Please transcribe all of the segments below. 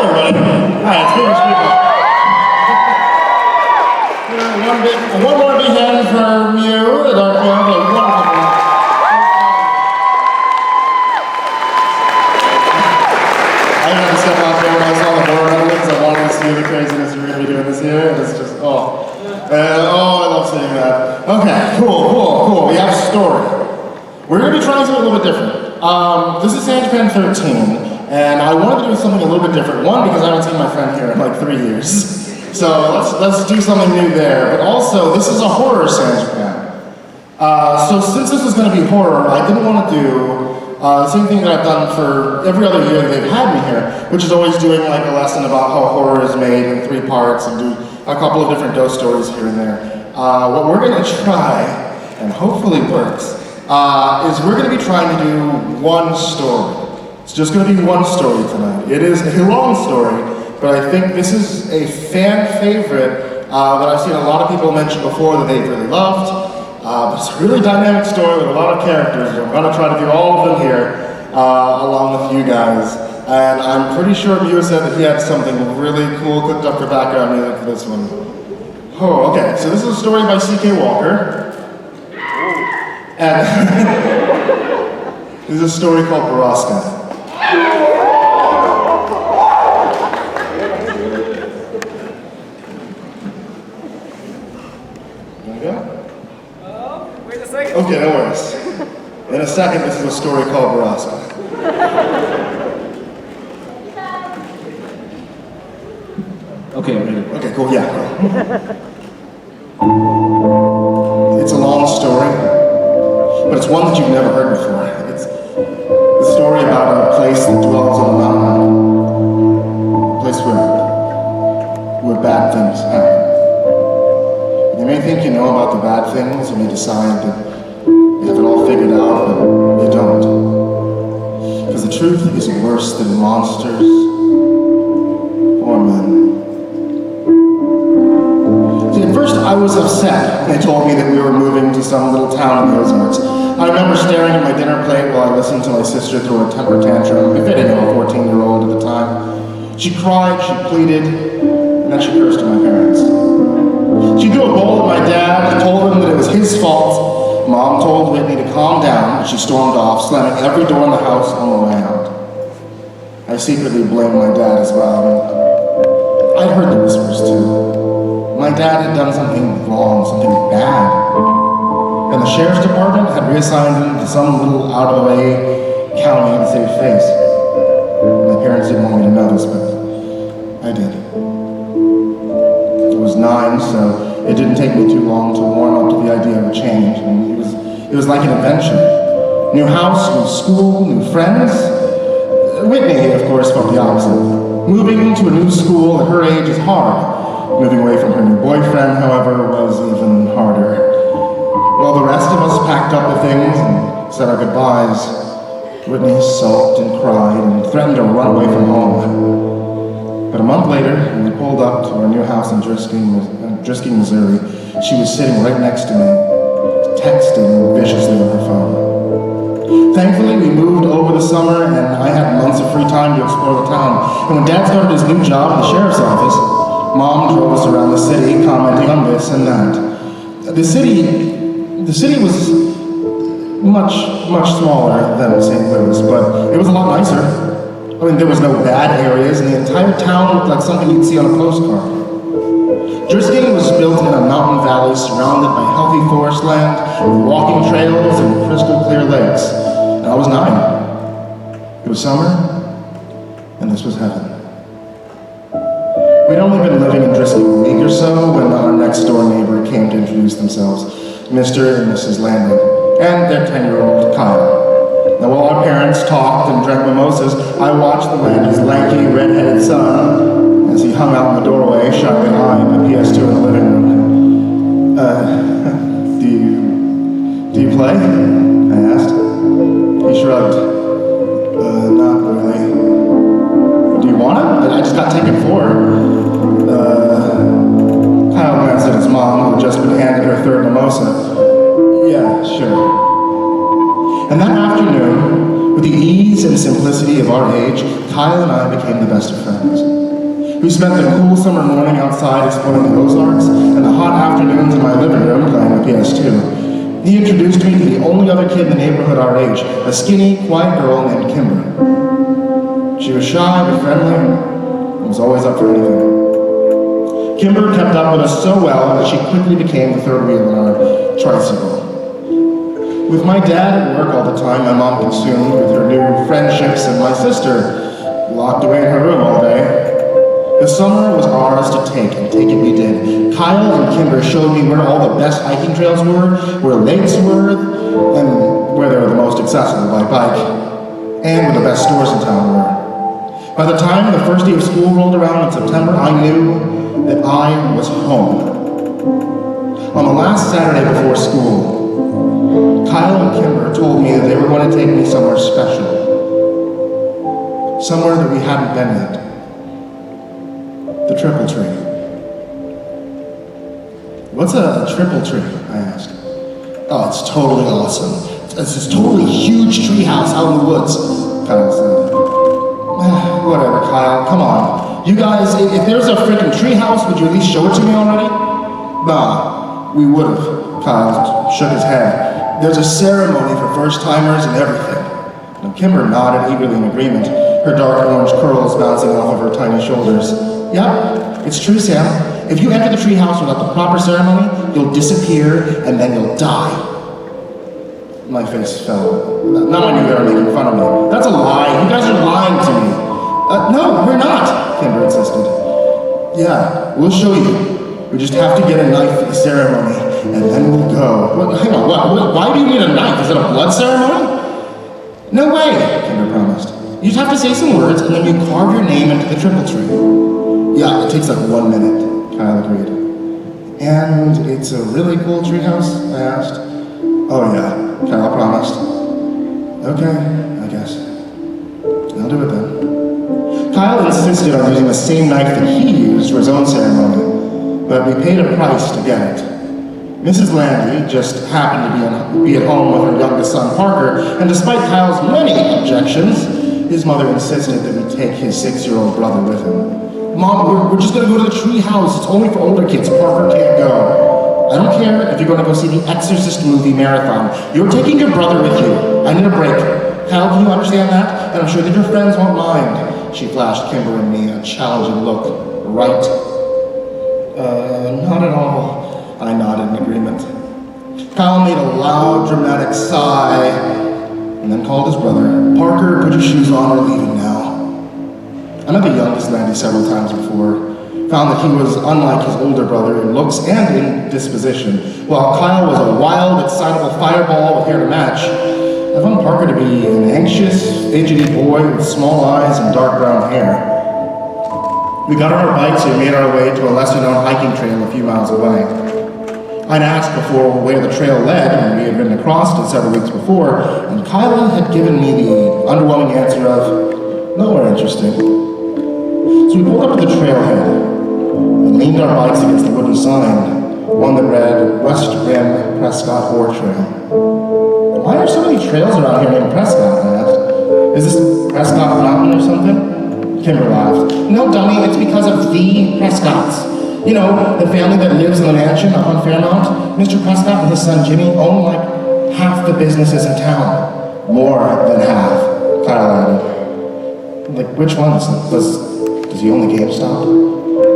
everybody. Hi, it's me, MrCreepyPasta. One more big hand for Myuu, the dark cloud, the wonderful. I had to step out there when I saw the horror elements. I wanted to see the craziness you're going to be doing this year. It's just, I love seeing that. Okay, cool. We have Story. We're going to be trying something a little bit different. This is San Japan 13, and I wanted to do something a little bit different. One, because I haven't seen my friend here in like 3 years. So let's do something new there. But also, this is a horror San Japan. So since this is going to be horror, I didn't want to do the same thing that I've done for every other year that they've had me here, which is always doing like a lesson about how horror is made in 3 parts and do a couple of different ghost stories here and there. What we're going to try, and hopefully works, is we're going to be trying to do one story. It's just going to be one story tonight. It is a long story, but I think this is a fan favorite that I've seen a lot of people mention before that they've really loved. But it's a really dynamic story with a lot of characters. I'm going to try to do all of them here along with you guys. And I'm pretty sure Myuu said that he had something really cool cooked up for background music for this one. Oh, okay. So this is a story by C.K. Walker. And this is a story called Baraska. There we go. Wait a second. Okay, no worries. In a second, this is a story called Baraska. Okay, I'm ready. Okay, cool, yeah. It's a long story, but it's one that you've never heard before. It's a story about a place that dwells on a mountain, a place where bad things happen. You may think you know about the bad things, and you decide that you have it all figured out, but you don't. Because the truth is worse than monsters or men. See, at first I was upset when they told me that we were moving to some little town in the Ozarks. I remember staring at my dinner plate while I listened to my sister throw a temper tantrum, befitting of a 14-year-old at the time. She cried, she pleaded, and then she cursed at my parents. She threw a bowl at my dad, told him that it was his fault. Mom told Whitney to calm down, and she stormed off, slamming every door in the house on the way out. I secretly blamed my dad as well. I'd heard the whispers too. My dad had done something wrong, something bad. And the sheriff's department had reassigned him to some little out-of-the-way county to save face. My parents didn't want me to know this, but I did. I was 9, so it didn't take me too long to warm up to the idea of a change. I mean, it was like an adventure. New house, new school, new friends. Whitney, of course, felt the opposite. Moving to a new school at her age is hard. Moving away from her new boyfriend, however, was even harder. While the rest of us packed up the things and said our goodbyes, Whitney sulked and cried and threatened to run away from home. But a month later, when we pulled up to our new house in Drisking, Missouri, she was sitting right next to me, texting viciously on her phone. Thankfully, we moved over the summer, and I had months of free time to explore the town. And when Dad started his new job at the sheriff's office, Mom drove us around the city, commenting on this and that. The city was much smaller than St. Louis, but it was a lot nicer. I mean, there was no bad areas, and the entire town looked like something you'd see on a postcard. Drisking was built in a mountain valley surrounded by healthy forest land, with walking trails and crystal clear lakes. And I was 9. It was summer, and this was heaven. We'd only been living in Drisking a week or so when our next door neighbor came to introduce themselves, Mr. and Mrs. Landon, and their 10-year-old Kyle. Now while our parents talked and drank mimosas, I watched the Landon's lanky, red-headed son as he hung out in the doorway, sharply eyeing my PS2 in the living room. Do you play? I asked. He shrugged. Not really. Do you want it? I just got taken 4. Kyle glanced at his mom, who had just been handed her 3rd mimosa. Yeah, sure. And that afternoon, with the ease and simplicity of our age, Kyle and I became the best of friends. who spent the cool summer morning outside exploring the Ozarks and the hot afternoons in my living room playing the PS2. He introduced me to the only other kid in the neighborhood our age, a skinny, quiet girl named Kimber. She was shy but friendly and was always up for anything. Kimber kept up with us so well that she quickly became the third wheel in our tricycle. With my dad at work all the time, my mom consumed with her new friendships, and my sister locked away in her room all day. The summer was ours to take, and take it we did. Kyle and Kimber showed me where all the best hiking trails were, where lakes were, and where they were the most accessible by bike, and where the best stores in town were. By the time the first day of school rolled around in September, I knew that I was home. On the last Saturday before school, Kyle and Kimber told me that they were going to take me somewhere special. Somewhere that we hadn't been yet. The triple tree. What's a triple tree? I asked. Oh, it's totally awesome. It's this totally huge tree house out in the woods, Kyle said. Whatever, Kyle, come on. You guys, if there's a freaking tree house, would you at least show it to me already? Nah, we would've. Kyle shook his head. There's a ceremony for first-timers and everything. Now, Kimber nodded eagerly in agreement, her dark orange curls bouncing off of her tiny shoulders. Yep, it's true, Sam. If you enter the treehouse without the proper ceremony, you'll disappear and then you'll die. My face fell. Now I knew they were making fun of me. That's a lie. You guys are lying to me. No, we're not, Kimber insisted. Yeah, we'll show you. We just have to get a knife for the ceremony, and then we'll go. Hang on, why do you need a knife? Is it a blood ceremony? No way, Kimber promised. You just have to say some words, and then you carve your name into the triple tree. Yeah, it takes like 1 minute, Kyle agreed. And it's a really cool treehouse? I asked. Oh yeah, Kyle promised. Okay, I guess. I'll do it then. Kyle insisted on using the same knife that he used for his own ceremony, but we paid a price to get it. Mrs. Landy just happened to be at home with her youngest son, Parker, and despite Kyle's many objections, his mother insisted that we take his 6-year-old brother with him. Mom, we're just gonna go to the tree house. It's only for older kids. Parker can't go. I don't care if you're gonna go see the Exorcist movie marathon. You're taking your brother with you. I need a break. Kyle, can you understand that? And I'm sure that your friends won't mind. She flashed Kimber and me a challenging look. Right? Not at all. I nodded in agreement. Kyle made a loud, dramatic sigh, and then called his brother. Parker, put your shoes on, we're leaving now. I met the youngest Landy several times before. Found that he was unlike his older brother in looks and in disposition. While Kyle was a wild, excitable fireball with hair to match, I found Parker to be an anxious, fidgety boy with small eyes and dark brown hair. We got on our bikes and made our way to a lesser-known hiking trail a few miles away. I'd asked before where the trail led, and we had ridden across it several weeks before, and Kyla had given me the underwhelming answer of, nowhere interesting. So we pulled up to the trailhead and leaned our bikes against the wooden sign, one that read, West Rim Prescott Ore Trail. Why are so many trails around here named Prescott, I asked. Is this Prescott Mountain or something? Kimber laughed. No, dummy, it's because of the Prescotts. You know, the family that lives in the mansion up on Fairmount. Mr. Prescott and his son Jimmy own like half the businesses in town. More than half, Kyle added. Like, which ones? Does he own the GameStop?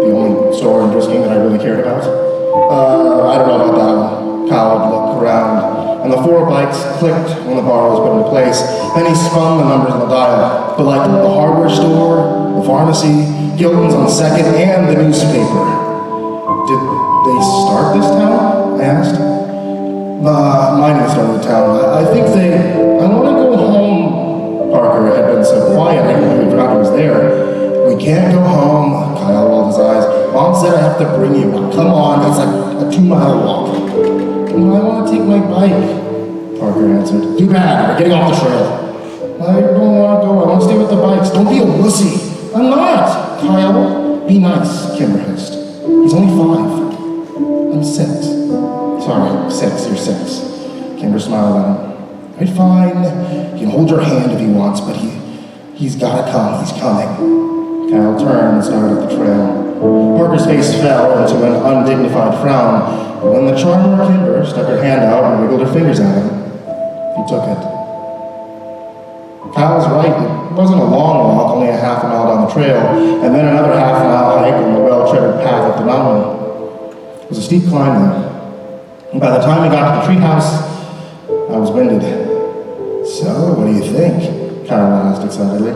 The only store in Brisbane that I really cared about? I don't know about that one. Kyle would look around, and the 4 bikes clicked when the bar was put into place. Then he spun the numbers on the dial. But like the hardware store, the pharmacy, Gilton's on 2nd, and the newspaper. Did they start this town? I asked. Mine didn't start the town. I think I want to go home. Parker had been so quiet, I completely forgot he was there. We can't go home, Kyle rolled his eyes. Mom said I have to bring you. Come on, it's like a 2-mile walk. No, I want to take my bike, Parker answered. Too bad, we're getting off the trail. I don't want to go, I want to stay with the bikes. Don't be a wussy. I'm not, Kyle. Be nice, Kimber hissed. He's only 5. I'm 6. Sorry, 6, you're 6. Kimber smiled at him. Right, fine. You can hold your hand if he wants, but he's gotta come, he's coming. Kyle turned and started up the trail. Parker's face fell into an undignified frown, but when the charmer Kimber stuck her hand out and wiggled her fingers at him, he took it. Kyle was right. It wasn't a long walk, only a half a mile down the trail, and then another half mile hike on the well-treaded path up the mountain. It was a steep climb, though. And by the time we got to the treehouse, I was winded. So, what do you think? Kyle asked excitedly.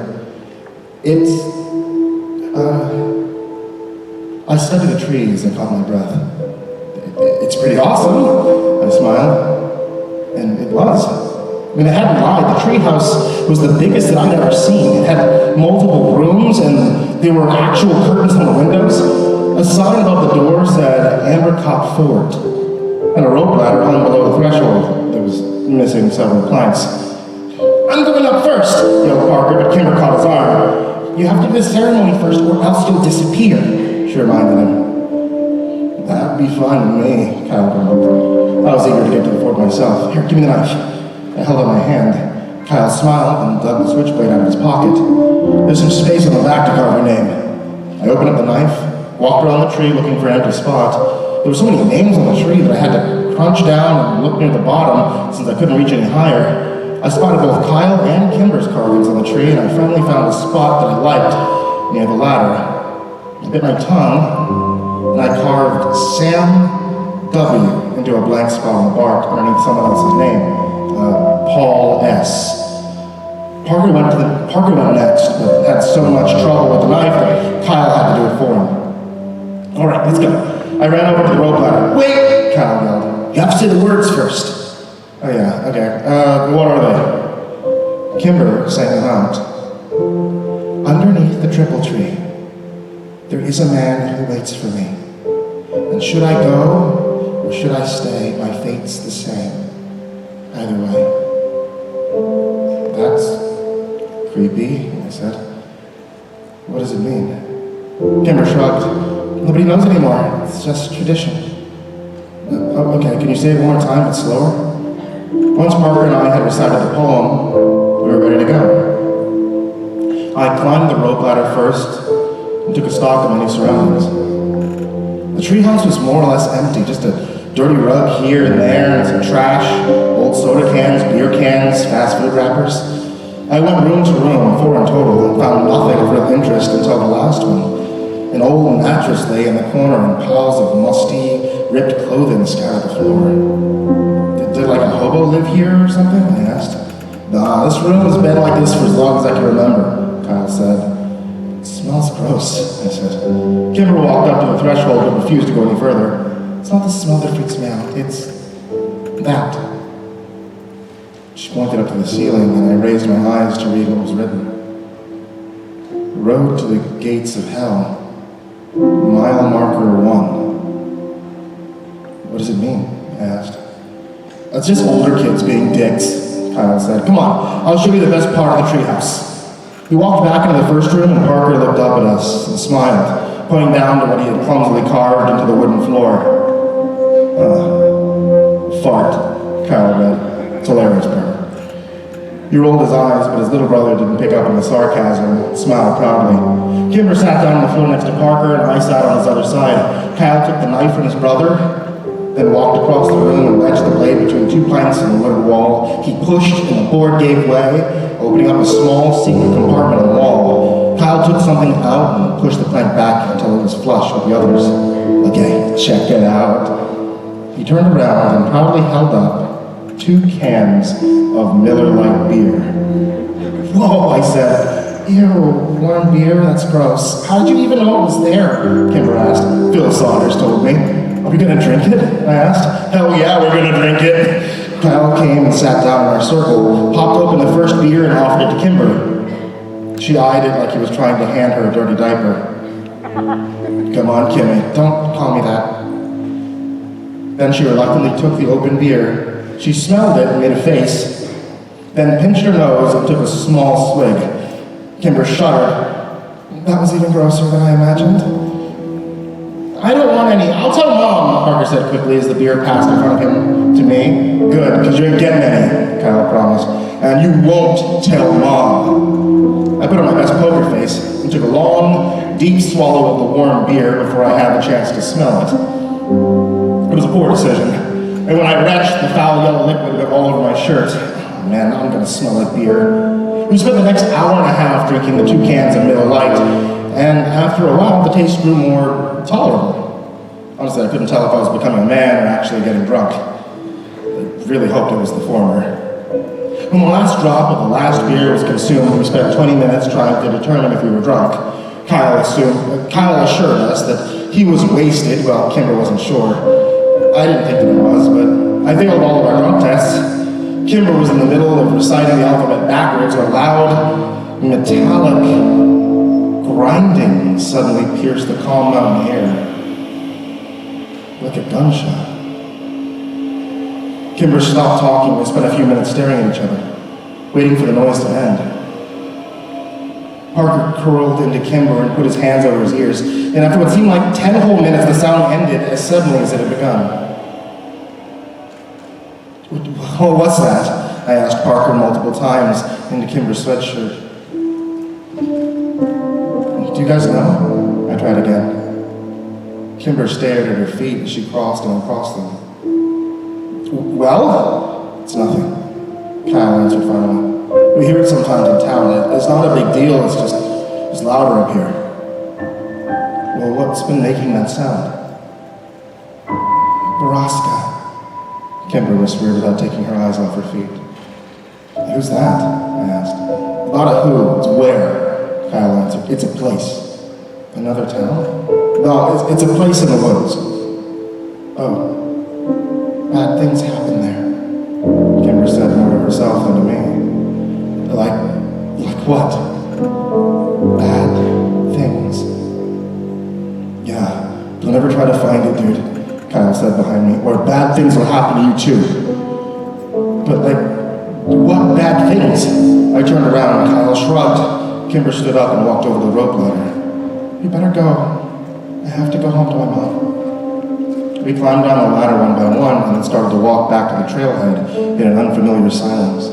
I studied the trees and caught my breath. It's pretty awesome, I smiled. And it was. I mean, I hadn't lied. The treehouse was the biggest that I'd ever seen. It had multiple rooms, and there were actual curtains on the windows. A sign above the door said Apricot Fort, and a rope ladder hung below the threshold that was missing several planks. I'm going up first, yelled Parker, but Kimber caught his arm. You have to do the ceremony first, or else you'll disappear, she reminded him. That'd be fine with me, Kyle grumbled. I was eager to get to the fort myself. Here, give me the knife. I held out my hand. Kyle smiled and dug the switchblade out of his pocket. There's some space on the back to carve your name. I opened up the knife, walked around the tree looking for an empty spot. There were so many names on the tree that I had to crunch down and look near the bottom since I couldn't reach any higher. I spotted both Kyle and Kimber's carvings on the tree, and I finally found a spot that I liked near the ladder. I bit my tongue, and I carved Sam W. into a blank spot on the bark underneath someone else's name. Paul S. Parker went next, but had so much trouble with the knife that Kyle had to do it for him. All right, let's go. I ran over to the rope ladder. Wait, Kyle yelled. You have to say the words first. Oh yeah, okay. What are they? Kimber sang them out. Underneath the triple tree, there is a man who waits for me. And should I go, or should I stay, my fate's the same. Either way. That's creepy, I said. What does it mean? Kimber shrugged. Nobody knows anymore. It's just tradition. Okay, can you say it one more time, but slower? Once Parker and I had recited the poem, we were ready to go. I climbed the rope ladder first and took a stock of my new surroundings. The treehouse was more or less empty, just a dirty rug here and there, and some trash, old soda cans, beer cans, fast food wrappers. I went room to room, 4 in total, and found nothing of real interest until the last one. An old mattress lay in the corner, and piles of musty, ripped clothing scattered the floor. Did like a hobo live here or something? I asked. Nah, this room has been like this for as long as I can remember, Kyle said. It smells gross, I said. Kimber walked up to the threshold but refused to go any further. It's not the smell that freaks me out, it's that. She pointed up to the ceiling, and I raised my eyes to read what was written. Road to the gates of hell. Mile marker 1. What does it mean? I asked. It's just older kids being dicks, Kyle said. Come on, I'll show you the best part of the treehouse. We walked back into the first room, and Parker looked up at us and smiled, pointing down to what he had clumsily carved into the wooden floor. Fart, Kyle read. It's hilarious, Parker. He rolled his eyes, but his little brother didn't pick up on the sarcasm and smiled proudly. Kimber sat down on the floor next to Parker, and I sat on his other side. Kyle took the knife from his brother, then walked across the room and wedged the blade between 2 planks in the wooden wall. He pushed, and the board gave way, opening up a small secret compartment in the wall. Kyle took something out and pushed the plank back until it was flush with the others. Okay, check it out. He turned around and proudly held up 2 cans of Miller Lite beer. Whoa, I said. Ew, warm beer? That's gross. How did you even know it was there? Kimber asked. Phil Saunders told me. Are we gonna drink it? I asked. Hell yeah, we're gonna drink it. Kyle came and sat down in our circle, popped open the first beer and offered it to Kimber. She eyed it like he was trying to hand her a dirty diaper. Come on, Kimmy, don't call me that. Then she reluctantly took the open beer. She smelled it and made a face, then pinched her nose and took a small swig. Kimber shuddered. That was even grosser than I imagined. I don't want any. I'll tell Mom, Parker said quickly as the beer passed in front of him to me. Good, because you ain't getting any, Kyle promised. And you won't tell Mom. I put on my best poker face and took a long, deep swallow of the warm beer before I had the chance to smell it. It was a poor decision, and when I retched, the foul yellow liquid got all over my shirt. Oh man, now I'm gonna smell like beer. We spent the next hour and a half drinking the 2 cans of Miller Lite, and after a while, the taste grew more tolerable. Honestly, I couldn't tell if I was becoming a man or actually getting drunk. I really hoped it was the former. When the last drop of the last beer was consumed, we spent 20 minutes trying to determine if we were drunk. Kyle assured us that he was wasted. Well, Kimber wasn't sure. I didn't think that I was, but I failed all of our drunk tests. Kimber was in the middle of reciting the alphabet backwards when a loud, metallic grinding suddenly pierced the calm mountain air. Like a gunshot. Kimber stopped talking. We spent a few minutes staring at each other, waiting for the noise to end. Parker curled into Kimber and put his hands over his ears, and after what seemed like 10 whole minutes, the sound ended as suddenly as it had begun. "Oh, what's that?" I asked Parker multiple times into Kimber's sweatshirt. "Do you guys know?" I tried again. Kimber stared at her feet as she crossed and uncrossed them. "Well, it's nothing," Kyle answered finally. "We hear it sometimes in town. It's not a big deal, it's louder up here." "Well, what's been making that sound?" "Baraska," Kimber whispered without taking her eyes off her feet. "Who's that?" I asked. "Not a who, it's where," Kyle answered. "It's a place." "Another town?" "No, it's a place in the woods." "Oh. Bad things happen there," Kimber said more to herself than to me. Like what?" "Bad things." "Yeah, don't ever try to find it, dude," Kyle said behind me, "or bad things will happen to you too." "But what bad things?" I turned around and Kyle shrugged. Kimber stood up and walked over the rope ladder. "You better go. I have to go home to my mom." We climbed down the ladder one by one and then started to walk back to the trailhead in an unfamiliar silence.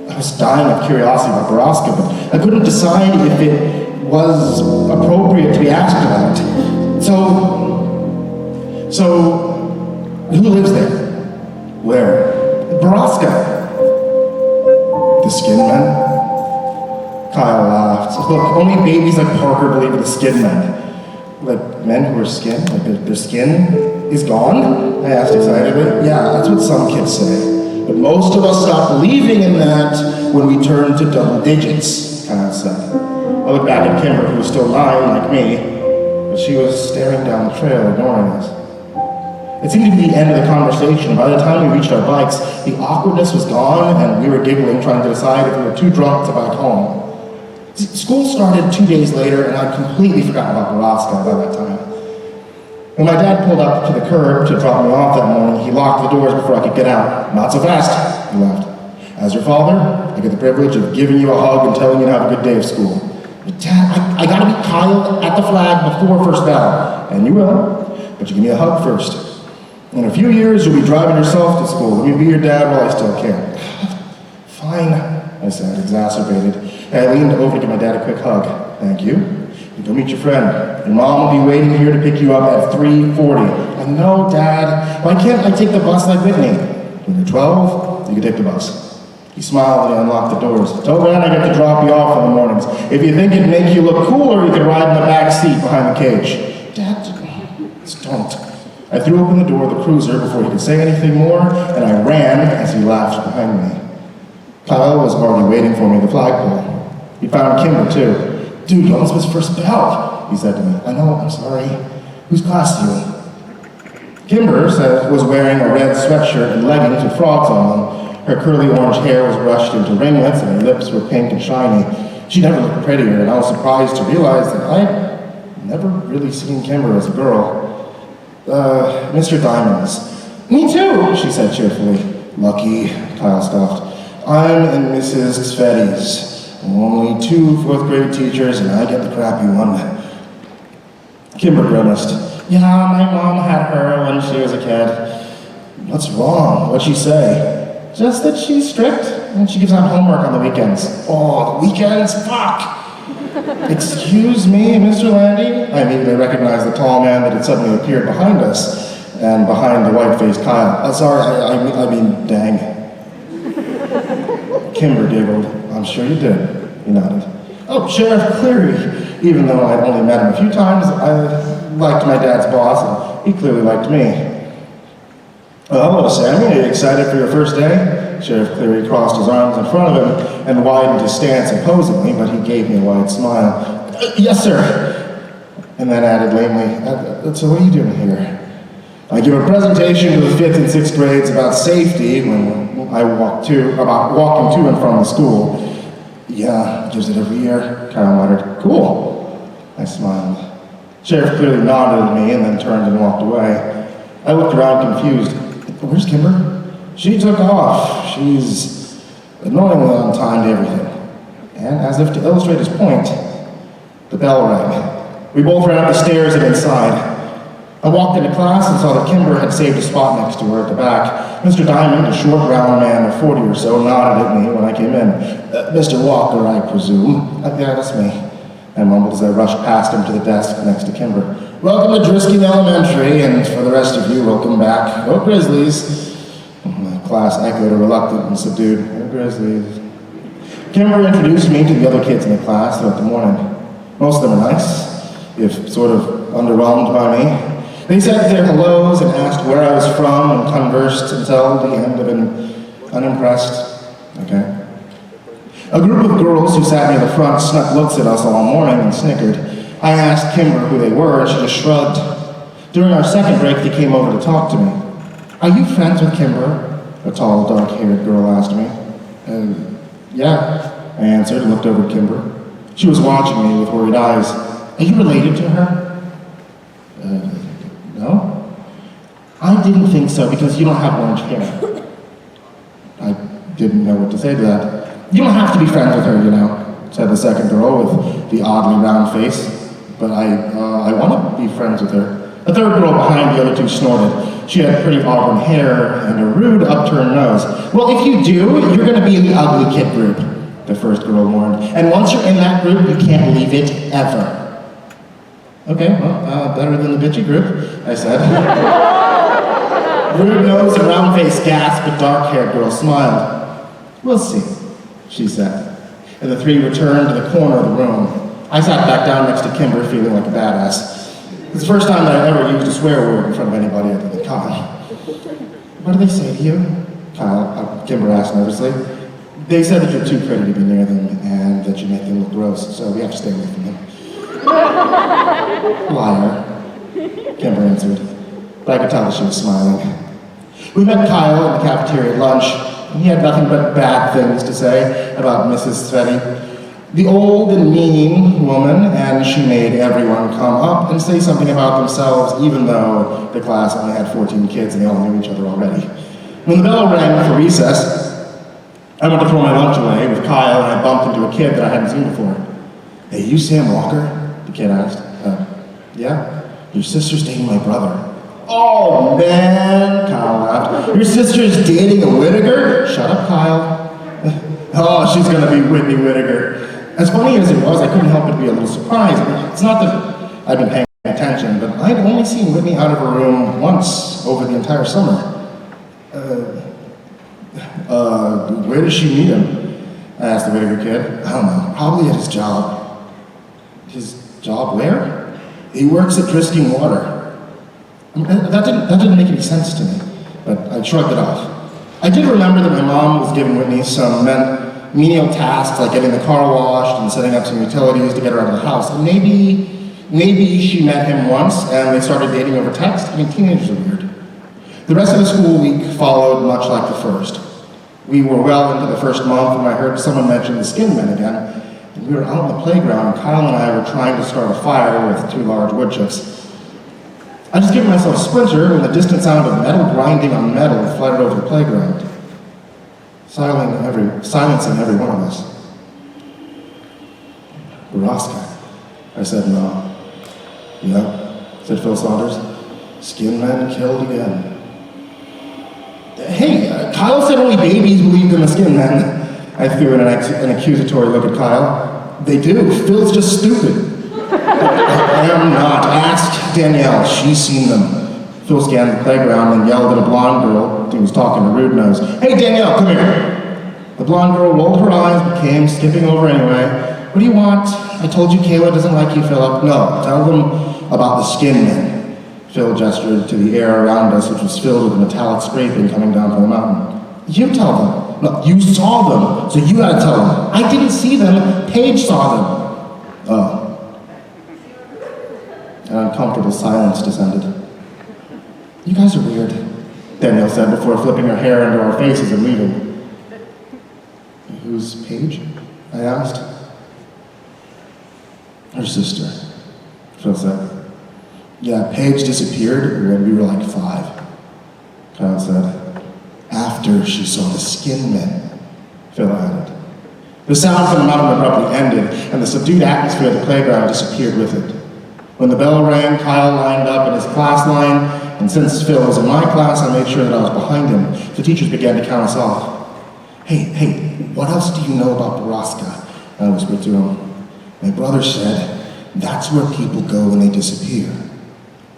I was dying of curiosity about Baraska, but I couldn't decide if it was appropriate to be asked about. So, who lives there? Where? Baraska. The skin men? Kyle laughed. "Look, only babies like Parker believe in the skin men." "Like men who are skin? Like their skin is gone?" I asked excitedly. "Yeah, that's what some kids say. But most of us stop believing in that when we turn to double digits," Kyle said. I looked back at Kimber, who was still 9 like me, but she was staring down the trail, ignoring us. It seemed to be the end of the conversation. By the time we reached our bikes, the awkwardness was gone, and we were giggling, trying to decide if we were too drunk to bike home. School started 2 days later, and I'd completely forgotten about Baraska by that time. When my dad pulled up to the curb to drop me off that morning, he locked the doors before I could get out. "Not so fast," he laughed. "As your father, I get the privilege of giving you a hug and telling you to have a good day of school." "But Dad, I gotta meet Kyle at the flag before first bell." "And you will, but you give me a hug first. In a few years, you'll be driving yourself to school. Let me be your dad while I still can." "Fine," I said, exacerbated. And I leaned over to give my dad a quick hug. "Thank you. You go meet your friend. Your mom will be waiting here to pick you up at 3:40. "I know, Dad. Why can't I take the bus like Whitney?" "When you're 12, you can take the bus." He smiled and he unlocked the doors. "Tell Dad I get to drop you off in the mornings. If you think it'd make you look cooler, you can ride in the back seat behind the cage." "Dad, just don't." I threw open the door of the cruiser before he could say anything more, and I ran as he laughed behind me. Kyle was already waiting for me at the flagpole. He found Kimber too. "Dude, you almost missed first bell," he said to me. "I know, I'm sorry. Whose class are you in?" Kimber was wearing a red sweatshirt and leggings with frogs on them. Her curly orange hair was brushed into ringlets and her lips were pink and shiny. She never looked prettier, and I was surprised to realize that I'd never really seen Kimber as a girl. "Mr. Diamonds." "Me too," she said cheerfully. "Lucky," Kyle scoffed. "I'm in Mrs. Svetti's. Only 2 fourth-grade teachers, and I get the crappy one." Kimber grimaced. "Yeah, my mom had her when she was a kid." "What's wrong? What'd she say?" Just that she's strict and she gives out homework on the weekends. Oh, the weekends? Fuck! Excuse me, Mr. Landy? I immediately recognized the tall man that had suddenly appeared behind us and behind the white-faced Kyle. Sorry, I mean, dang. Kimber giggled. I'm sure you did. He nodded. Oh, Sheriff Cleary. Even though I'd only met him a few times, I liked my dad's boss, and he clearly liked me. Well, hello, Sammy. Are you excited for your first day? Sheriff Cleary crossed his arms in front of him and widened his stance imposingly, but he gave me a wide smile. Yes, sir. And then added lamely, so what are you doing here? I give a presentation to the 5th and 6th grades about safety when I walking to and from the school. Yeah, gives it every year, Kyle muttered. Cool. I smiled. Sheriff clearly nodded at me and then turned and walked away. I looked around confused. Where's Kimber? She took off. She's annoyingly on time to everything. And as if to illustrate his point, the bell rang. We both ran up the stairs and inside. I walked into class and saw that Kimber had saved a spot next to her at the back. Mr. Diamond, a short, round man of 40 or so, nodded at me when I came in. Mr. Walker, I presume. Yeah, that's me. I mumbled as I rushed past him to the desk next to Kimber. Welcome to Driskin Elementary, and for the rest of you, welcome back. Go Grizzlies. The class echoed a reluctant and subdued, Go Grizzlies. Kimber introduced me to the other kids in the class throughout the morning. Most of them are nice, if sort of underwhelmed by me. They said their hellos and asked where I was from and conversed until the end of an unimpressed. Okay. A group of girls who sat near the front snuck looks at us all morning and snickered. I asked Kimber who they were and she just shrugged. During our second break, they came over to talk to me. Are you friends with Kimber? A tall, dark-haired girl asked me. Yeah, I answered and looked over at Kimber. She was watching me with worried eyes. Are you related to her? No? I didn't think so because you don't have orange hair. I didn't know what to say to that. You don't have to be friends with her, you know, said the second girl with the oddly round face. But I want to be friends with her. A third girl behind the other two snorted. She had pretty auburn hair and a rude upturned nose. Well, if you do, you're going to be in the ugly kid group, the first girl warned. And once you're in that group, you can't leave it ever. Okay, well, better than the bitchy group, I said. Rude nose and round face gasped, but dark-haired girl smiled. We'll see, she said. And the three returned to the corner of the room. I sat back down next to Kimber, feeling like a badass. It's the first time that I've ever used a swear word in front of anybody other than Kyle. What do they say to you? Kimber asked nervously. They said that you're too pretty to be near them and that you make them look gross, so we have to stay away from them. Liar, Kimber answered, but I could tell that she was smiling. We met Kyle in the cafeteria at lunch, and he had nothing but bad things to say about Mrs. Sveti. The old and mean woman, and she made everyone come up and say something about themselves, even though the class only had 14 kids and they all knew each other already. When the bell rang for recess, I went to throw my lunch away with Kyle, and I bumped into a kid that I hadn't seen before. Hey, you Sam Walker? The kid asked. Yeah? Your sister's dating my brother. Oh, man, Kyle laughed. Your sister's dating a Whittaker? Shut up, Kyle. Oh, she's gonna be Whitney Whittaker. As funny as it was, I couldn't help but be a little surprised. It's not that I've been paying attention, but I'd only seen Whitney out of her room once over the entire summer. Where does she meet him? I asked the Whittaker kid. I don't know, probably at his job. His job where? He works at Driskin Water. I mean, that didn't make any sense to me, but I shrugged it off. I did remember that my mom was giving Whitney some menial tasks like getting the car washed and setting up some utilities to get her out of the house. And maybe she met him once and they started dating over text. I mean, teenagers are weird. The rest of the school week followed much like the first. We were well into the first month when I heard someone mention the skin men again. And we were out on the playground and Kyle and I were trying to start a fire with 2 large wood chips. I just gave myself a splinter when the distant sound of metal grinding on metal flooded over the playground, silencing every one of us. Roscoe, I said no. Yep, said Phil Saunders. Skin men killed again. Hey, Kyle said only babies believed in the skin men. I threw in an accusatory look at Kyle. They do. Phil's just stupid. I am not. Ask Danielle. She's seen them. Phil scanned the playground and yelled at a blonde girl who was talking to Rude Nose. Hey, Danielle, come here. The blonde girl rolled her eyes but came skipping over anyway. What do you want? I told you Kayla doesn't like you, Philip. No, tell them about the skin men. Phil gestured to the air around us, which was filled with metallic scraping coming down from the mountain. You tell them. No, you saw them, so you gotta tell them. I didn't see them. Paige saw them. Oh. An uncomfortable silence descended. You guys are weird, Danielle said before flipping her hair into our faces and leaving. Who's Paige? I asked. Her sister, Phil said. Yeah, Paige disappeared when we were like 5, Kyle said. After she saw the skin men, Phil added. The sound from the mountain abruptly ended, and the subdued atmosphere of the playground disappeared with it. When the bell rang, Kyle lined up in his class line, and since Phil was in my class, I made sure that I was behind him. The teachers began to count us off. Hey, what else do you know about Baraska? I whispered to him. My brother said, that's where people go when they disappear.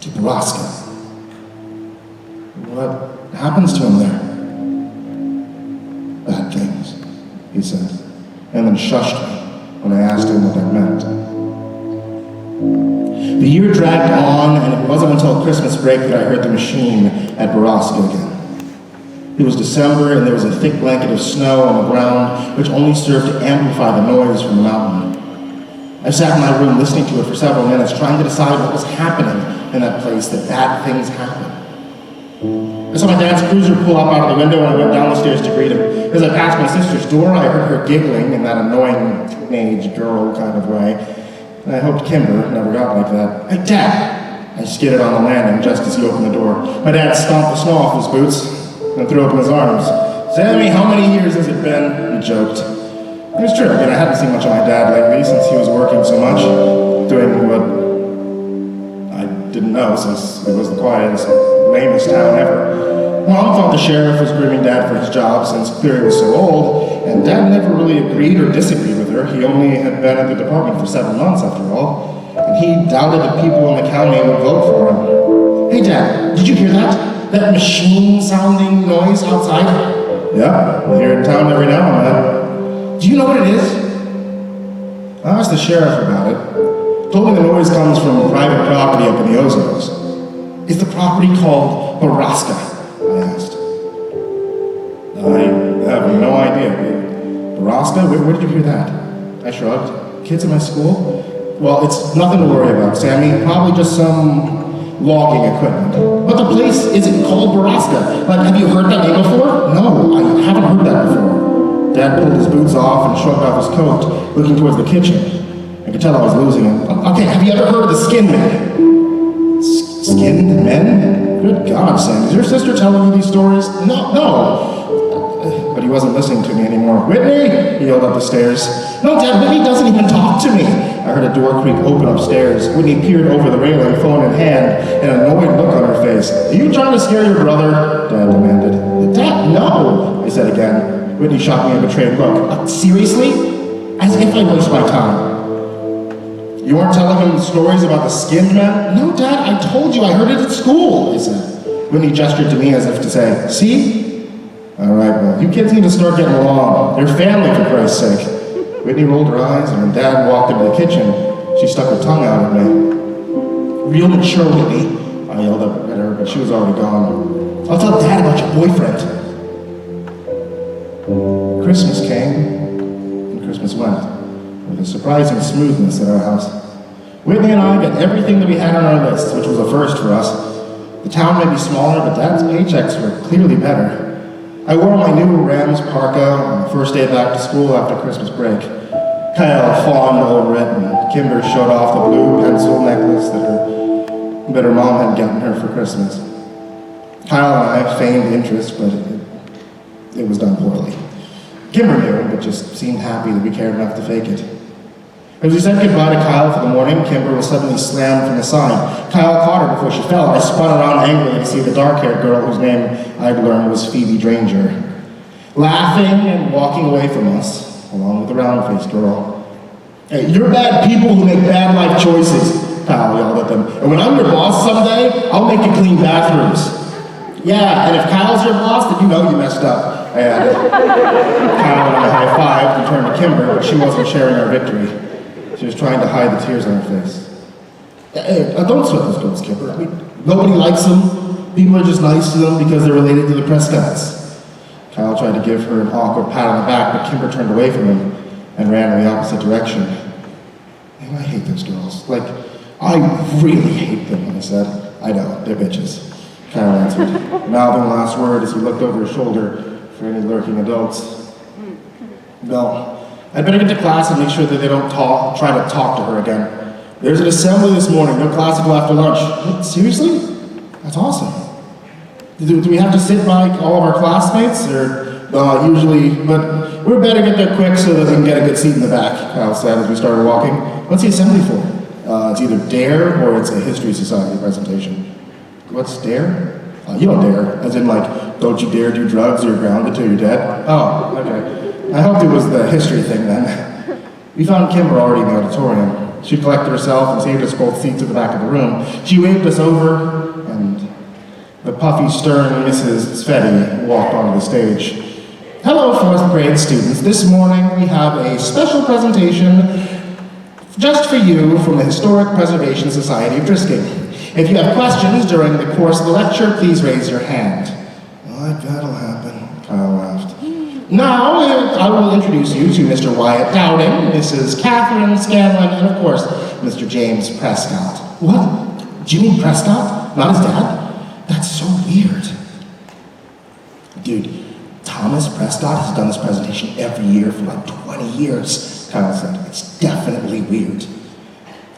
To Baraska. What happens to him there? Bad things, he said, and then shushed me when I asked him what that meant. The year dragged on, and it wasn't until Christmas break that I heard the machine at Baraska again. It was December, and there was a thick blanket of snow on the ground, which only served to amplify the noise from the mountain. I sat in my room listening to it for several minutes, trying to decide what was happening in that place, that bad things happen. I saw my dad's cruiser pull up out of the window and I went down the stairs to greet him. As I passed my sister's door, I heard her giggling in that annoying teenage girl kind of way. And I hoped Kimber never got like that. Hey, Dad! I skidded on the landing just as he opened the door. My dad stomped the snow off his boots and threw open his arms. Sammy, how many years has it been? He joked. It was true. I hadn't seen much of my dad lately since he was working so much, doing what I didn't know since it was the quietest, lamest town ever. Mom thought the sheriff was grooming Dad for his job since Cleary was so old, and Dad never really agreed or disagreed with her. He only had been at the department for 7 months after all, and he doubted that people in the county would vote for him. Hey Dad, did you hear that? That machine-sounding noise outside? Yeah, I hear it in town every now and then. Do you know what it is? I asked the sheriff about it. Told me the noise comes from private property up in the Ozarks. Is the property called Baraska? I asked. I have no idea. Baraska? Where did you hear that? I shrugged. Kids in my school? Well, it's nothing to worry about, Sammy. Probably just some logging equipment. But the place isn't called Baraska. Like, have you heard that name before? No, I haven't heard that before. Dad pulled his boots off and shrugged off his coat, looking towards the kitchen. I could tell I was losing him. Okay, have you ever heard of the skin men? Skinned men? Good God, Sam, is your sister telling you these stories? No. But he wasn't listening to me anymore. Whitney! He yelled up the stairs. No, Dad, Whitney doesn't even talk to me. I heard a door creak open upstairs. Whitney peered over the railing, phone in hand, an annoyed look on her face. Are you trying to scare your brother? Dad demanded. Dad, no, I said again. Whitney shot me a betrayed look. Seriously? As if I waste my time. You weren't telling him stories about the skinned men? No, Dad, I told you. I heard it at school, I said. Whitney gestured to me as if to say, see? All right, well, you kids need to start getting along. They're family, for Christ's sake. Whitney rolled her eyes, and when Dad walked into the kitchen, she stuck her tongue out at me. Real mature, Whitney, I yelled up at her, but she was already gone. I'll tell Dad about your boyfriend. Christmas came, and Christmas went, with a surprising smoothness at our house. Whitney and I got everything that we had on our list, which was a first for us. The town may be smaller, but Dad's paychecks were clearly better. I wore my new Rams parka on the first day back to school after Christmas break. Kyle fawned over it, and Kimber showed off the blue pencil necklace that her mom had gotten her for Christmas. Kyle and I feigned interest, but it was done poorly. Kimber knew, but just seemed happy that we cared enough to fake it. As we said goodbye to Kyle for the morning, Kimber was suddenly slammed from the side. Kyle caught her before she fell, and I spun around angrily to see the dark-haired girl whose name I'd learned was Phoebe Dranger, laughing and walking away from us, along with the round-faced girl. Hey, you're bad people who make bad life choices, Kyle yelled at them. And when I'm your boss someday, I'll make you clean bathrooms. Yeah, and if Kyle's your boss, then you know you messed up, I added. Kyle and I high-fived and turned to Kimber, but she wasn't sharing our victory. She was trying to hide the tears on her face. Hey, don't sweat those girls, Kimber. I mean, nobody likes them. People are just nice to them because they're related to the Prescotts. Kyle tried to give her an awkward pat on the back, but Kimber turned away from him and ran in the opposite direction. Man, I hate those girls. Like, I really hate them, I said. I know, they're bitches. Kyle answered, mouthing the last word as he looked over his shoulder for any lurking adults. No. I'd better get to class and make sure that they don't try to talk to her again. There's an assembly this morning, no class until after lunch. What, seriously? That's awesome. Do we have to sit by all of our classmates? Or usually, but we're better get there quick so that we can get a good seat in the back, Kyle said as we started walking. What's the assembly for? It's either DARE or it's a History Society presentation. What's DARE? You don't dare, as in like, don't you dare do drugs or you're grounded till you're dead? Oh, okay. I hoped it was the history thing then. We found Kimber already in the auditorium. She collected herself and saved us both seats at the back of the room. She waved us over, and the puffy, stern Mrs. Sveti walked onto the stage. Hello, 4th grade students. This morning we have a special presentation just for you from the Historic Preservation Society of Drisking. If you have questions during the course of the lecture, please raise your hand. Oh, that'll happen, Kyle laughed. Now, I will introduce you to Mr. Wyatt Dowding, Mrs. Catherine Scanlon, and of course, Mr. James Prescott. What? Jimmy Prescott? Not his dad? That's so weird. Dude, Thomas Prescott has done this presentation every year for like 20 years, Kyle said. It's definitely weird.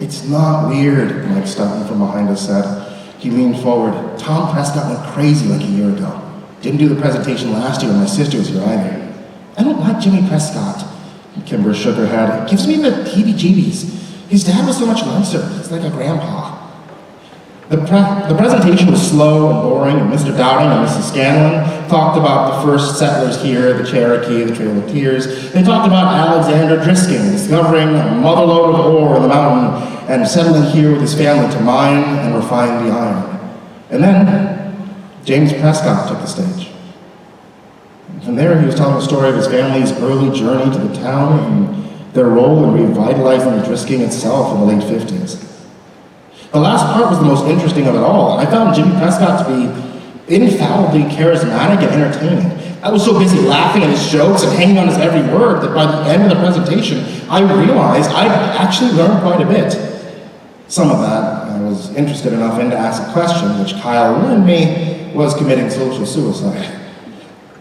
It's not weird, Mike Stutton from behind us said. He leaned forward. Tom Prescott went crazy like a year ago. Didn't do the presentation last year when my sister was here either. I don't like Jimmy Prescott. Kimber shook her head. It gives me the heebie-jeebies. His dad was so much nicer. He's like a grandpa. The presentation was slow and boring, and Mr. Dowding and Mrs. Scanlon talked about the first settlers here, the Cherokee, the Trail of Tears. They talked about Alexander Drisking discovering a motherlode of ore in the mountain and settling here with his family to mine and refine the iron. And then James Prescott took the stage. And from there, he was telling the story of his family's early journey to the town and their role in revitalizing Drisking itself in the late 50s. The last part was the most interesting of it all, and I found Jimmy Prescott to be infallibly charismatic and entertaining. I was so busy laughing at his jokes and hanging on his every word that by the end of the presentation, I realized I'd actually learned quite a bit. Some of that I was interested enough in to ask a question, which Kyle warned me was committing social suicide.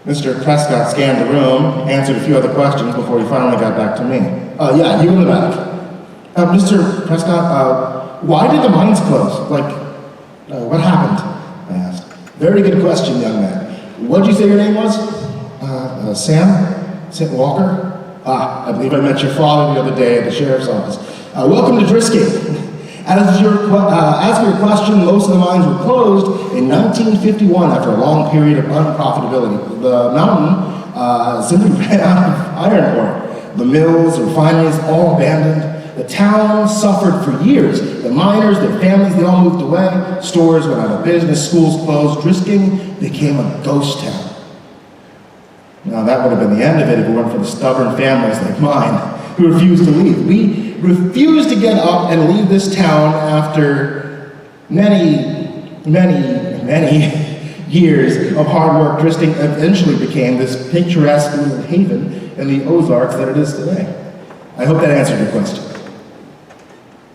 Mr. Prescott scanned the room, answered a few other questions before he finally got back to me. Yeah, you in the back. Mr. Prescott, why did the mines close? What happened? I asked. Very good question, young man. What'd you say your name was? Sam? Sam Walker? I believe I met your father the other day at the sheriff's office. Welcome to Drisking. As for your question, most of the mines were closed in 1951 after a long period of unprofitability. The mountain simply ran out of iron ore. The mills, refineries, all abandoned. The town suffered for years. The miners, their families, they all moved away. Stores went out of business, schools closed. Drisking became a ghost town. Now that would have been the end of it if it weren't for the stubborn families like mine who refused to leave. We refused to get up and leave this town after many years of hard work. Drisking eventually became this picturesque little haven in the Ozarks that it is today. I hope that answered your question.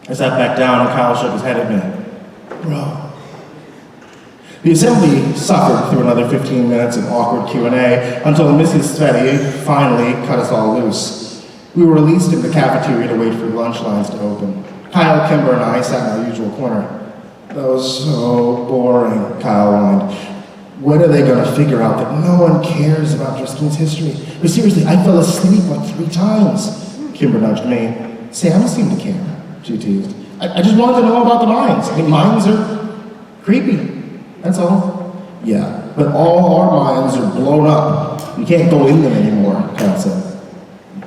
I sat back down and Kyle shook his head at me. Bro. The assembly suffered through another 15 minutes of awkward Q&A until Mrs. Sveti finally cut us all loose. We were released in the cafeteria to wait for lunch lines to open. Kyle, Kimber, and I sat in our usual corner. That was so boring, Kyle whined. When are they going to figure out that no one cares about Drisking's history? But seriously, I fell asleep like 3 times. Kimber nudged me. Sam seemed to care, she teased. I just wanted to know about the mines. I mean, mines are creepy, that's all. Yeah, but all our mines are blown up. You can't go in them anymore, Kyle said.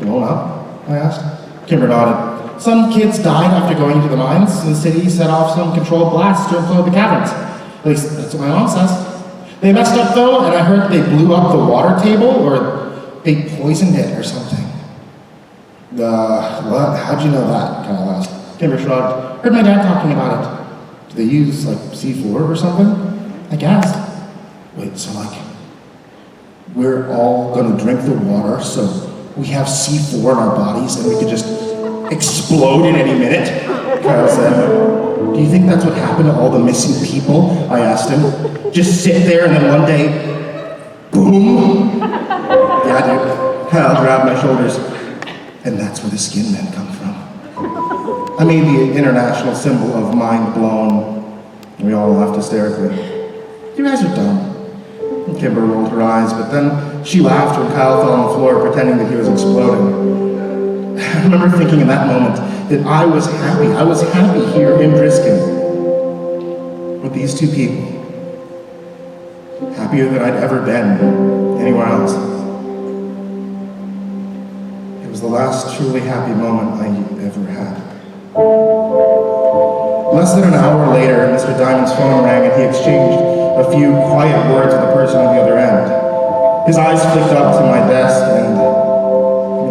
Blown up? I asked. Kimber nodded. Some kids died after going into the mines, and the city set off some controlled blasts to implode the caverns. At least that's what my mom says. They messed up though, and I heard they blew up the water table, or they poisoned it or something. What? How'd you know that? Kyle asked. Kimber shrugged. Heard my dad talking about it. Do they use, like, C4 or something? I guess. Wait, so, like, we're all gonna drink the water, so we have C4 in our bodies and we could just explode in any minute? Kyle said. Do you think that's what happened to all the missing people? I asked him. Just sit there and then one day, boom? Yeah, dude. Kyle grabbed my shoulders. And that's where the skin men come from. I made the international symbol of mind blown. We all laughed hysterically. You guys are dumb. Kimber rolled her eyes, but then she laughed when Kyle fell on the floor pretending that he was exploding. I remember thinking in that moment that I was happy. I was happy here in Driskin with these two people. Happier than I'd ever been anywhere else. It was the last truly happy moment I ever had. Less than an hour later, Mr. Diamond's phone rang and he exchanged a few quiet words with the person on the other end. His eyes flicked up to my desk and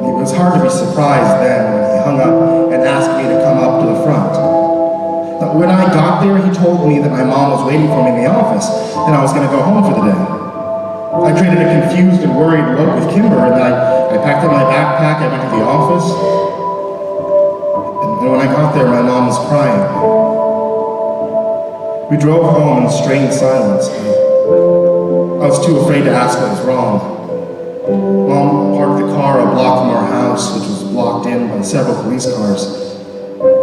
it was hard to be surprised then when he hung up and asked me to come up to the front. But when I got there, he told me that my mom was waiting for me in the office and I was going to go home for the day. I traded a confused and worried look with Kimber and then I packed up my backpack, I went to the office, and when I got there, my mom was crying. We drove home in strained silence. I was too afraid to ask what was wrong. Mom parked the car a block from our house, which was blocked in by several police cars.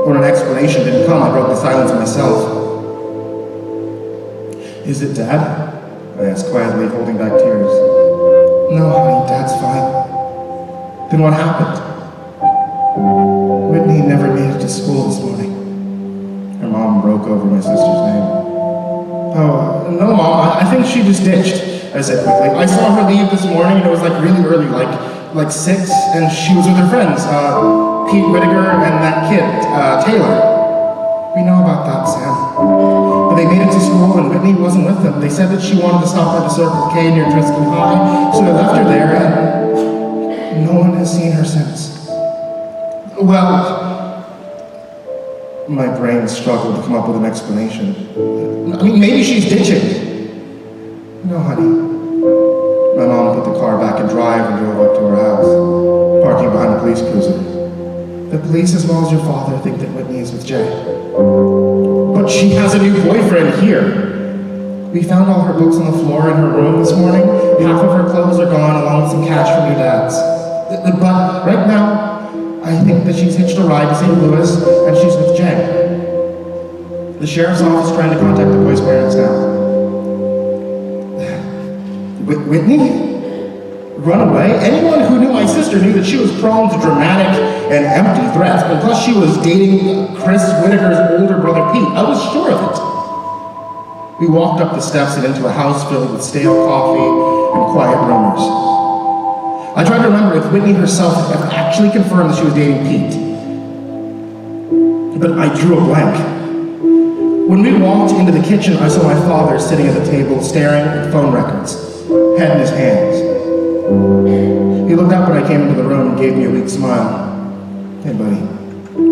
When an explanation didn't come, I broke the silence myself. Is it Dad? I asked quietly, holding back tears. No, honey, Dad's fine. Then what happened? Whitney never made it to school this morning. Her mom broke over my sister's name. Oh, no, Mom, I think she just ditched, I said quickly. I saw her leave this morning, and it was like really early, like 6, and she was with her friends, Pete Whittaker and that kid, Taylor. We know about that, Sam. But they made it to school, and Whitney wasn't with them. They said that she wanted to stop at the Circle K near Driscoll High, so they left her there, and no one has seen her since. Well, my brain struggled to come up with an explanation. I mean, maybe she's ditching. No, honey. My mom put the car back in drive and drove up to her house, parking behind a police cruiser. The police, as well as your father, think that Whitney is with Jay. But she has a new boyfriend here. We found all her books on the floor in her room this morning. Half of her clothes are gone, along with some cash from your dad's. But right now, I think that she's hitched a ride to St. Louis, and she's with Jay. The sheriff's office is trying to contact the boy's parents now. Whitney? Run away? Anyone who knew my sister knew that she was prone to dramatic and empty threats, and plus she was dating Chris Whittaker's older brother Pete. I was sure of it. We walked up the steps and into a house filled with stale coffee and quiet rumors. I tried to remember if Whitney herself had actually confirmed that she was dating Pete. But I drew a blank. When we walked into the kitchen, I saw my father sitting at the table staring at phone records, head in his hands. He looked up when I came into the room and gave me a weak smile. Hey, buddy.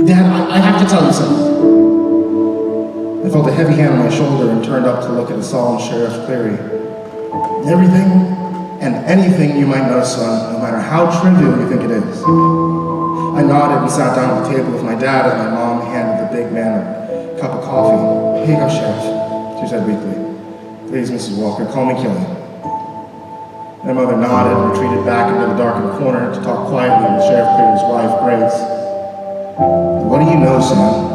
Dad, I have to tell you something. I felt a heavy hand on my shoulder and turned up to look at the solemn Sheriff Cleary. Everything and anything you might know, son, no matter how trivial you think it is. I nodded and sat down at the table with my dad as my mom handed the big man a cup of coffee. Here you go, Sheriff, she said weakly. Please, Mrs. Walker, call me Kelly. My mother nodded and retreated back into the darkened corner to talk quietly with Sheriff Cleary's wife, Grace. What do you know, son?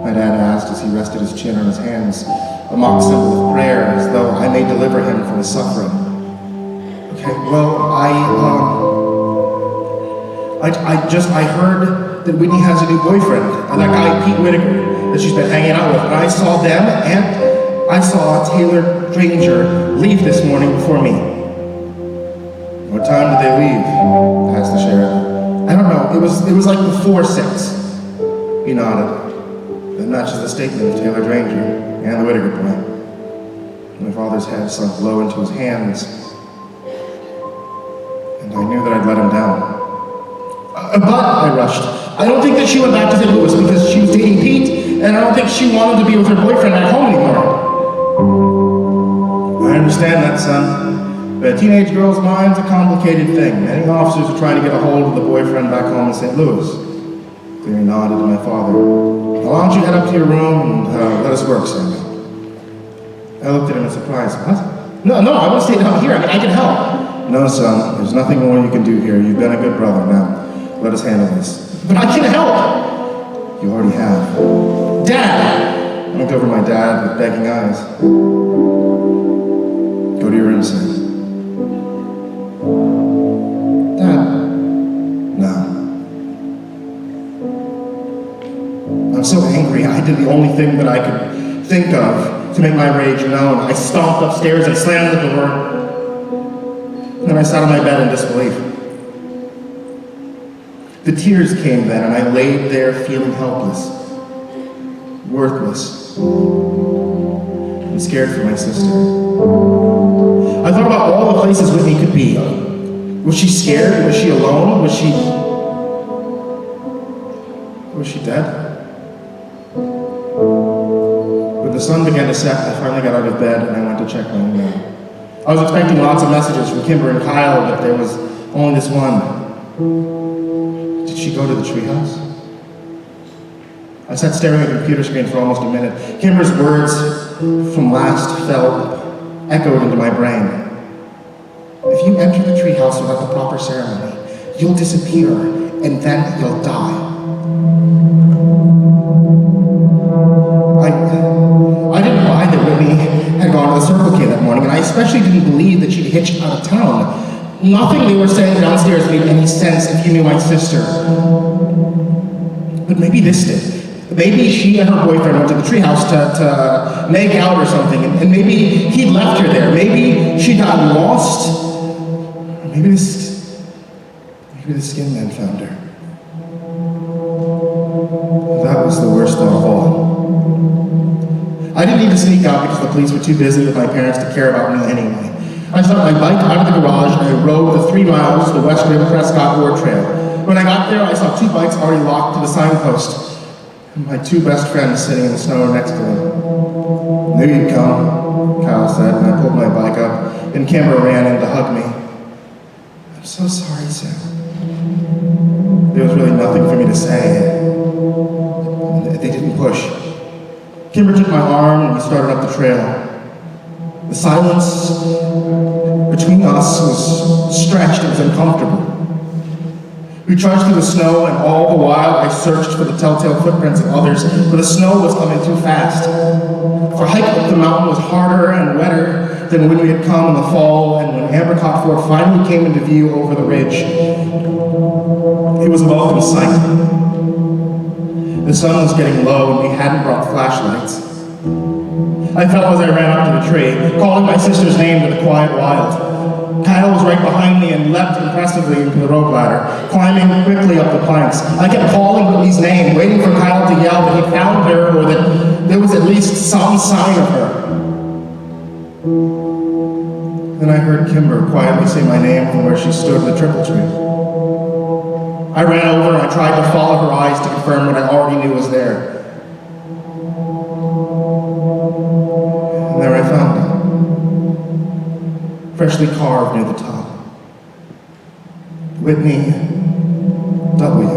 My dad asked as he rested his chin on his hands, a mock symbol of prayer, as though I may deliver him from his suffering. Okay, well, I heard that Whitney has a new boyfriend, and that guy Pete Whitaker that she's been hanging out with. And I saw them, and I saw Taylor Granger leave this morning before me. What time did they leave? Asked the sheriff. I don't know. It was like before 6. He nodded. That matches the statement of Taylor Granger and the Whitaker boy. My father's head sunk low into his hands, and I knew that I'd let him down. But I rushed. I don't think that she went back to St. Louis because she was dating Pete, and I don't think she wanted to be with her boyfriend at home anymore. I understand that, son. But a teenage girl's mind's a complicated thing. Many officers are trying to get a hold of the boyfriend back home in St. Louis. Cleary nodded to my father. Why don't you head up to your room and let us work, Sammy? I looked at him in surprise. What? No, I want to stay down here. I can help. No, son. There's nothing more you can do here. You've been a good brother now. Let us handle this. But I can help! You already have. Dad! I looked over my dad with begging eyes. Go to your room, son. Dad. No. I'm so angry. I did the only thing that I could think of to make my rage known. I stomped upstairs and slammed the door. And then I sat on my bed in disbelief. The tears came then, and I laid there feeling helpless, worthless, and scared for my sister. I thought about all the places Whitney could be. Was she scared? Was she alone? Was she dead? When the sun began to set, I finally got out of bed and I went to check my email. I was expecting lots of messages from Kimber and Kyle, but there was only this one. Did she go to the treehouse? I sat staring at the computer screen for almost a minute. Kimber's words from last echoed into my brain. If you enter the treehouse without the proper ceremony, you'll disappear, and then you'll die. I didn't buy that Whitney had gone to the Circle K that morning, and I especially didn't believe that she'd hitched out of town. Nothing they were saying downstairs made any sense if you knew my sister. But maybe this did. Maybe she and her boyfriend went to the treehouse to make out or something, and maybe he'd left her there. Maybe she got lost. Maybe the skin man found her. That was the worst thought of all. I didn't need to sneak out because the police were too busy with my parents to care about me anyway. I started my bike out of the garage and I rode the 3 miles to the West Rim Prescott Ore Trail. When I got there, I saw 2 bikes already locked to the signpost, and my 2 best friends sitting in the snow next to them. Knew you'd come, Kyle said, and I pulled my bike up, and Kimber ran in to hug me. I'm so sorry, Sam. There was really nothing for me to say. They didn't push. Kimber took my arm and we started up the trail. The silence between us was stretched, it was uncomfortable. We trudged through the snow, and all the while I searched for the telltale footprints of others, but the snow was coming too fast. For hike up the mountain was harder and wetter than when we had come in the fall, and when Apricot Fort finally came into view over the ridge, it was a welcome sight. The sun was getting low, and we hadn't brought flashlights. I fell as I ran up to the tree, calling my sister's name to the quiet wild. Kyle was right behind me and leapt impressively into the rope ladder, climbing quickly up the planks. I kept calling Whitney's name, waiting for Kyle to yell that he'd found her or that there was at least some sign of her. Then I heard Kimber quietly say my name from where she stood in the triple tree. I ran over and I tried to follow her eyes to confirm what I already knew was there. And there I found it. Freshly carved near the top. Whitney W.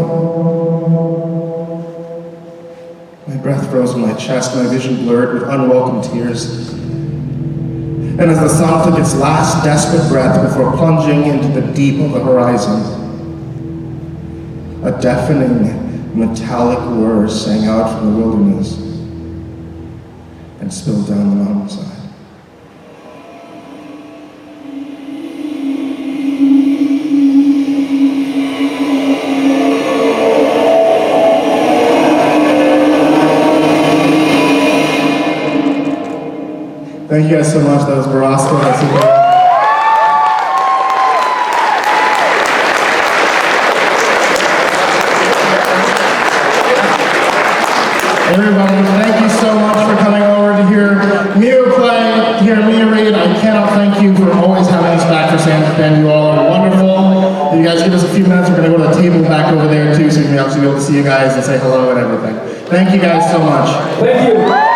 My breath froze in my chest, my vision blurred with unwelcome tears. And as the sun took its last desperate breath before plunging into the deep of the horizon, a deafening, metallic whir sang out from the wilderness and spilled down the mountainside. Thank you guys so much. That was Baraska. Everybody, thank you so much for coming over to hear Myuu play, to hear me read. I cannot thank you for always having us back for San Japan. You all are wonderful. If you guys give us a few minutes, we're going to go to the table back over there too, so we can actually be able to see you guys and say hello and everything. Thank you guys so much. Thank you.